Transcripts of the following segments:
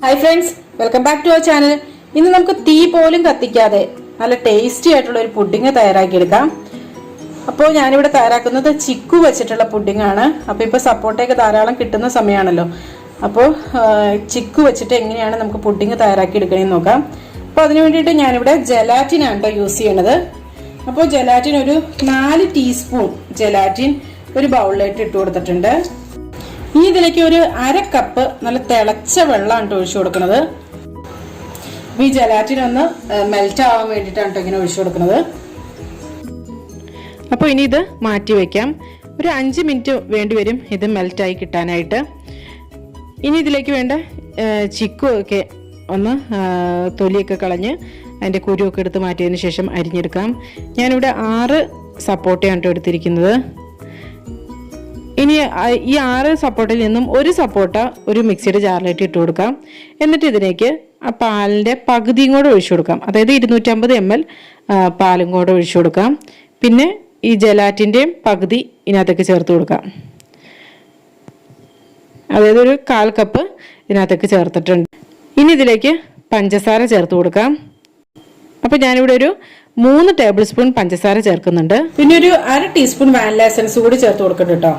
Hi friends, welcome back to our channel. ഇന്ന് നമുക്ക് തീ പോലും കത്തിക്കാതെ നല്ല ടേസ്റ്റി ആയിട്ടുള്ള ഒരു പുഡിങ് തയ്യാറാക്കിയെടുക്കാം. അപ്പോൾ ഞാനിവിടെ തയ്യാറാക്കുന്നത് ചിക്കു വെച്ചിട്ടുള്ള പുഡിംഗ് ആണ്. അപ്പോൾ ഇപ്പോൾ സപ്പോർട്ടയൊക്കെ ധാരാളം കിട്ടുന്ന സമയമാണല്ലോ. അപ്പോൾ ചിക്കു വെച്ചിട്ട് എങ്ങനെയാണ് നമുക്ക് പുഡിങ് തയ്യാറാക്കി എടുക്കണമെന്ന് നോക്കാം. അപ്പോൾ അതിന് വേണ്ടിയിട്ട് ഞാനിവിടെ ജലാറ്റിനാണ് കേട്ടോ യൂസ് ചെയ്യണത്. അപ്പോൾ ജലാറ്റിൻ ഒരു 4 ടീസ്പൂൺ ജലാറ്റിൻ ഒരു ബൗളിലായിട്ട് ഇട്ട് കൊടുത്തിട്ടുണ്ട്. ഇനി ഇതിലേക്ക് ഒരു 1/2 കപ്പ് നല്ല തിളച്ച വെള്ളമാണ് ഒഴിച്ചു കൊടുക്കുന്നത്. ഈ ജലാറ്റിൻ ഒന്ന് മെൽറ്റ് ആവാൻ വേണ്ടിയിട്ടാണ് ഇങ്ങനെ ഒഴിച്ചു കൊടുക്കുന്നത്. അപ്പോൾ ഇനി ഇത് മാറ്റി വെക്കാം. ഒരു 5 മിനിറ്റ് വേണ്ടി വരും ഇത് മെൽറ്റായി കിട്ടാനായിട്ട്. ഇനി ഇതിലേക്ക് വേണ്ട ചിക്കു ഒക്കെ ഒന്ന് തൊലിയൊക്കെ കളഞ്ഞ് അതിൻ്റെ കുരുവൊക്കെ എടുത്ത് മാറ്റിയതിന് ശേഷം അരിഞ്ഞെടുക്കാം. ഞാനിവിടെ 6 സപ്പോട്ടയാണ് എടുത്തിരിക്കുന്നത്. ഇനി ഈ 6 സപ്പോട്ടയിൽ നിന്നും ഒരു സപ്പോട്ട ഒരു മിക്സിയുടെ ജാറിലേക്ക് ഇട്ട് കൊടുക്കാം. എന്നിട്ട് ഇതിലേക്ക് ആ പാലിൻ്റെ പകുതിയും കൂടെ ഒഴിച്ചു കൊടുക്കാം. അതായത് 250 ml പാലും കൂടെ ഒഴിച്ചു കൊടുക്കാം. പിന്നെ ഈ ജലാറ്റിൻ്റെയും പകുതി ഇതിനകത്തേക്ക് ചേർത്ത് കൊടുക്കാം. അതായത് ഒരു 1/4 കപ്പ് ഇതിനകത്തേക്ക് ചേർത്തിട്ടുണ്ട്. ഇനി ഇതിലേക്ക് പഞ്ചസാര ചേർത്ത് കൊടുക്കാം. അപ്പോൾ ഞാനിവിടെ ഒരു 3 ടേബിൾ സ്പൂൺ പഞ്ചസാര ചേർക്കുന്നുണ്ട്. പിന്നെ ഒരു 1/2 ടീസ്പൂൺ വാനില എസൻസ് കൂടി ചേർത്ത് കൊടുക്കുന്നുണ്ട് കേട്ടോ.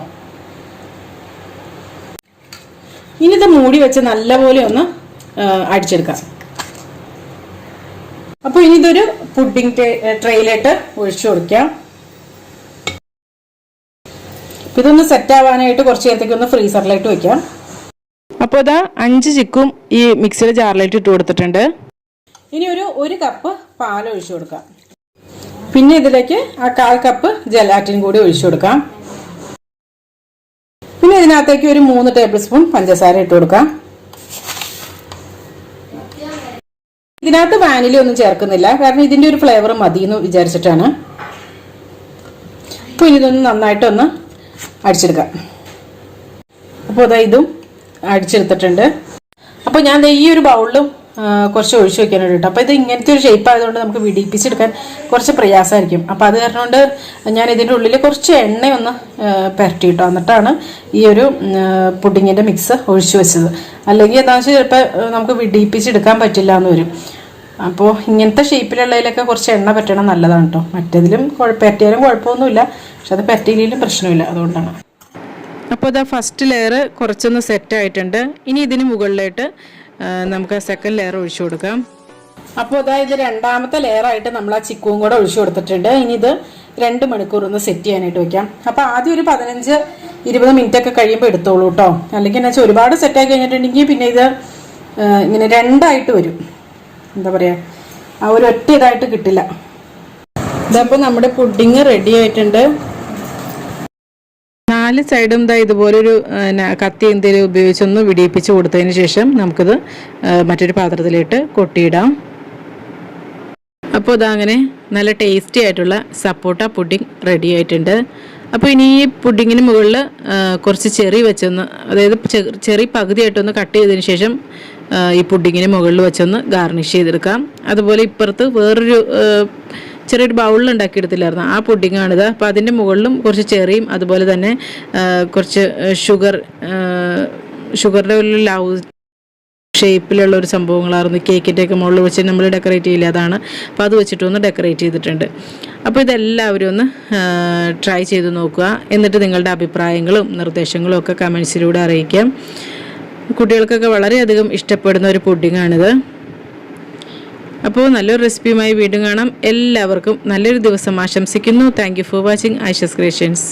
ഇനി ഇത് മൂടി വെച്ച് നല്ലപോലെ ഒന്ന് അടിച്ചെടുക്കാം. അപ്പോൾ ഇനി ഇതൊരു പുഡിംഗ് ട്രേയിലിട്ട് ഒഴിച്ചു കൊടുക്കാം. ഇതൊന്ന് സെറ്റ് ആവാനായിട്ട് കുറച്ച് നേരത്തേക്ക് ഒന്ന് ഫ്രീസറിലേക്ക് വെക്കാം. അപ്പോൾ ഇതാ 5 ചിക്കും ഈ മിക്സിയുടെ ജാറിലേക്ക് ഇട്ട് കൊടുത്തിട്ടുണ്ട്. ഇനി ഒരു കപ്പ് പാൽ ഒഴിച്ചു കൊടുക്കാം. പിന്നെ ഇതിലേക്ക് ആ 1/4 കപ്പ് ജലാറ്റിൻ കൂടി ഒഴിച്ചു കൊടുക്കാം. പിന്നെ ഇതിനകത്തേക്ക് ഒരു 3 ടേബിൾ സ്പൂൺ പഞ്ചസാര ഇട്ട് കൊടുക്കാം. ഇതിനകത്ത് വാനില ഒന്നും ചേർക്കുന്നില്ല, കാരണം ഇതിന്റെ ഒരു ഫ്ലേവർ മതി എന്ന് വിചാരിച്ചിട്ടാണ്. അപ്പോൾ ഇനി ഇതൊന്ന് നന്നായിട്ടൊന്ന് അടിച്ചെടുക്കാം. അപ്പോൾ അതാ ഇതും അടിച്ചെടുത്തിട്ടുണ്ട്. അപ്പോൾ ഞാൻ ഈ ഒരു ബൗളിലും കുറച്ച് ഒഴിച്ചു വെക്കാനുണ്ട് കേട്ടോ. അപ്പോൾ ഇത് ഇങ്ങനത്തെ ഒരു ഷേപ്പ് ആയതുകൊണ്ട് നമുക്ക് വിടിപ്പിച്ചെടുക്കാൻ കുറച്ച് പ്രയാസമായിരിക്കും. അപ്പോൾ അത് കാരണം കൊണ്ട് ഞാൻ ഇതിൻ്റെ ഉള്ളിൽ കുറച്ച് എണ്ണയൊന്ന് പുരട്ടി കേട്ടോ. എന്നിട്ടാണ് ഈ ഒരു പുഡിങ്ങിൻ്റെ മിക്സ് ഒഴിച്ചു വെച്ചത്. അല്ലെങ്കിൽ എന്താണെന്ന് വെച്ചാൽ ചിലപ്പോൾ നമുക്ക് വിടിപ്പിച്ചെടുക്കാൻ പറ്റില്ല എന്ന് വരും. അപ്പോൾ ഇങ്ങനത്തെ ഷേപ്പിലുള്ളതിലൊക്കെ കുറച്ച് എണ്ണ പറ്റണം, നല്ലതാണ് കേട്ടോ. മറ്റേതിലും പറ്റിയാലും കുഴപ്പമൊന്നുമില്ല, പക്ഷെ അത് പറ്റിയില്ലെങ്കിലും പ്രശ്നമില്ല, അതുകൊണ്ടാണ്. അപ്പോൾ ഇതാ ഫസ്റ്റ് ലെയർ കുറച്ചൊന്ന് സെറ്റ് ആയിട്ടുണ്ട്. ഇനി ഇതിന് മുകളിലായിട്ട് നമുക്ക് സെക്കൻഡ് ലെയർ ഒഴിച്ചു കൊടുക്കാം. അപ്പോൾ അതായത് രണ്ടാമത്തെ ലെയറായിട്ട് നമ്മൾ ആ ചിക്കുവും കൂടെ ഒഴിച്ചു കൊടുത്തിട്ടുണ്ട്. ഇനി ഇത് 2 മണിക്കൂർ ഒന്ന് സെറ്റ് ചെയ്യാനായിട്ട് വെക്കാം. അപ്പോൾ ആദ്യം ഒരു 15-20 മിനിറ്റ് ഒക്കെ കഴിയുമ്പോൾ എടുത്തോളൂ കേട്ടോ. അല്ലെങ്കിൽ എന്ന് വെച്ചാൽ ഒരുപാട് സെറ്റാക്കി കഴിഞ്ഞിട്ടുണ്ടെങ്കിൽ പിന്നെ ഇത് ഇങ്ങനെ 2ആയിട്ട് വരും. എന്താ പറയുക, ആ ഒരു ഒറ്റ ഇതായിട്ട് കിട്ടില്ല. ഇതപ്പോൾ നമ്മുടെ പുഡിങ് റെഡി ആയിട്ടുണ്ട്. 4 സൈഡും ഇതുപോലൊരു കത്തി എന്തെങ്കിലും ഉപയോഗിച്ചൊന്ന് വിടിയിപ്പിച്ച് കൊടുത്തതിന് ശേഷം നമുക്കിത് മറ്റൊരു പാത്രത്തിലിട്ട് കൊട്ടിയിടാം. അപ്പോൾ ഇതങ്ങനെ നല്ല ടേസ്റ്റി ആയിട്ടുള്ള സപ്പോട്ട പുഡിംഗ് റെഡി ആയിട്ടുണ്ട്. അപ്പോൾ ഇനി ഈ പുഡിങ്ങിന് മുകളിൽ കുറച്ച് ചെറി വെച്ചൊന്ന്, അതായത് ചെറി പകുതിയായിട്ടൊന്ന് കട്ട് ചെയ്തതിന് ശേഷം ഈ പുഡിങ്ങിന് മുകളിൽ വെച്ചൊന്ന് ഗാർണിഷ് ചെയ്തെടുക്കാം. അതുപോലെ ഇപ്പുറത്ത് വേറൊരു ചെറിയൊരു ബൗളിൽ ഉണ്ടാക്കിയെടുത്തില്ലായിരുന്നു, ആ പുഡിങ്ങാണിത്. അപ്പോൾ അതിൻ്റെ മുകളിലും കുറച്ച് ചെറിയും അതുപോലെ തന്നെ കുറച്ച് ഷുഗറിൻ്റെ ഒരു ലവ് ഷേപ്പിലുള്ള ഒരു സംഭവങ്ങളായിരുന്നു കേക്കിൻ്റെയൊക്കെ മുകളിൽ വെച്ച് നമ്മൾ ഡെക്കറേറ്റ് ചെയ്യില്ല, അതാണ്. അപ്പോൾ അത് വെച്ചിട്ടൊന്ന് ഡെക്കറേറ്റ് ചെയ്തിട്ടുണ്ട്. അപ്പോൾ ഇതെല്ലാവരും ഒന്ന് ട്രൈ ചെയ്ത് നോക്കുക. എന്നിട്ട് നിങ്ങളുടെ അഭിപ്രായങ്ങളും നിർദ്ദേശങ്ങളും ഒക്കെ കമൻസിലൂടെ അറിയിക്കാം. കുട്ടികൾക്കൊക്കെ വളരെയധികം ഇഷ്ടപ്പെടുന്ന ഒരു പുഡിങ്ങാണിത്. അപ്പോൾ നല്ലൊരു റെസിപ്പിയുമായി വീണ്ടും കാണാം. എല്ലാവർക്കും നല്ലൊരു ദിവസം ആശംസിക്കുന്നു. Thank you for watching Aisha's creations.